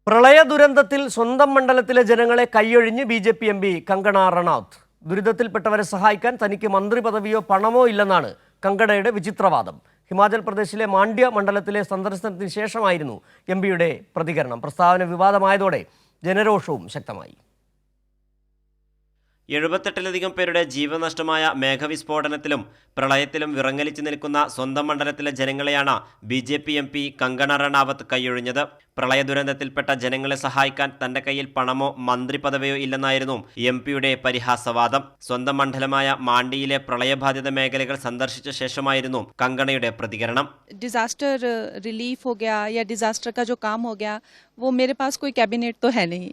പ്രളയ ദുരന്തത്തിൽ സ്വന്തം മണ്ഡലത്തിലെ ജനങ്ങളെ കൈയൊഴിഞ്ഞ് ബി.ജെ.പി. എം.പി. കങ്കണ റണൌത്ത്. ദുരിതത്തിൽപ്പെട്ടവരെ സഹായിക്കാൻ തനിക്ക് മന്ത്രി പദവിയോ പണമോ ഇല്ലെന്നാണ് കങ്കണയുടെ വിചിത്രവാദം. ഹിമാചൽ പ്രദേശിലെ മാണ്ഡ്യ മണ്ഡലത്തിലെ സന്ദർശനത്തിന് ശേഷമായിരുന്നു എം.പിയുടെ പ്രതികരണം. പ്രസ്താവന വിവാദമായതോടെ ജനരോഷവും ശക്തമായി. 78ലധികം പേരുടെ ജീവനഷ്ടമായ മേഘവിസ്ഫോടനത്തിലും പ്രളയത്തിലും വിറങ്ങലിച്ചു നിൽക്കുന്ന സ്വന്തം മണ്ഡലത്തിലെ ജനങ്ങളെയാണ് ബി.ജെ.പി. എം.പി. കങ്കണ റണാവത്ത് കൈയൊഴിഞ്ഞത്. പ്രളയ ദുരന്തത്തിൽപ്പെട്ട ജനങ്ങളെ സഹായിക്കാൻ തന്റെ കയ്യിൽ പണമോ മന്ത്രി പദവിയോ ഇല്ലെന്നായിരുന്നു എം.പിയുടെ പരിഹാസവാദം. സ്വന്തം മണ്ഡലമായ മാണ്ഡിയിലെ പ്രളയബാധിത മേഖലകൾ സന്ദർശിച്ച ശേഷമായിരുന്നു കങ്കണയുടെ പ്രതികരണം. डिजास्टर रिलीफ हो गया या डिजास्टर का जो काम हो गया, वो मेरे पास कोई कैबिनेट तो है नहीं.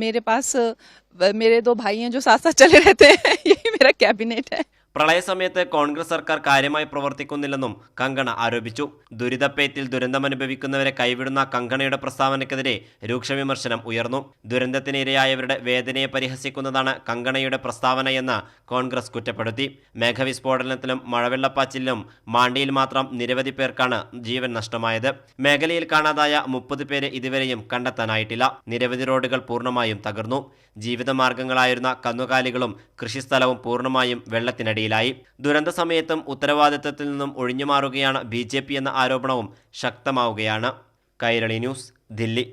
मेरे पास मेरे दो भाई हैं जो साथ साथ चले रहते हैं. यही मेरा कैबिनेट है. പ്രളയസമയത്ത് കോൺഗ്രസ് സർക്കാർ കാര്യമായി പ്രവർത്തിക്കുന്നില്ലെന്നും കങ്കണ ആരോപിച്ചു. ദുരിതപ്പേത്തിൽ ദുരന്തമനുഭവിക്കുന്നവരെ കൈവിടുന്ന കങ്കണയുടെ പ്രസ്താവനയ്ക്കെതിരെ രൂക്ഷ വിമർശനം ഉയർന്നു. ദുരന്തത്തിന് ഇരയായവരുടെ വേദനയെ പരിഹസിക്കുന്നതാണ് കങ്കണയുടെ പ്രസ്താവനയെന്ന് കോൺഗ്രസ് കുറ്റപ്പെടുത്തി. മേഘവിസ്ഫോടനത്തിലും മഴവെള്ളപ്പാച്ചിലിലും മാണ്ഡിയിൽ മാത്രം നിരവധി പേർക്കാണ് ജീവൻ നഷ്ടമായത്. മേഖലയിൽ കാണാതായ 30 പേരെ ഇതുവരെയും കണ്ടെത്താനായിട്ടില്ല. നിരവധി റോഡുകൾ പൂർണ്ണമായും തകർന്നു. ജീവിതമാർഗങ്ങളായിരുന്ന കന്നുകാലികളും കൃഷിസ്ഥലവും പൂർണ്ണമായും വെള്ളത്തിനടിയിലായി. ദുരന്ത സമയത്തും ഉത്തരവാദിത്തത്തിൽ നിന്നും ഒഴിഞ്ഞുമാറുകയാണ് ബി.ജെ.പി. എന്ന ആരോപണവും ശക്തമാവുകയാണ്. കൈരളി ന്യൂസ്, ദില്ലി.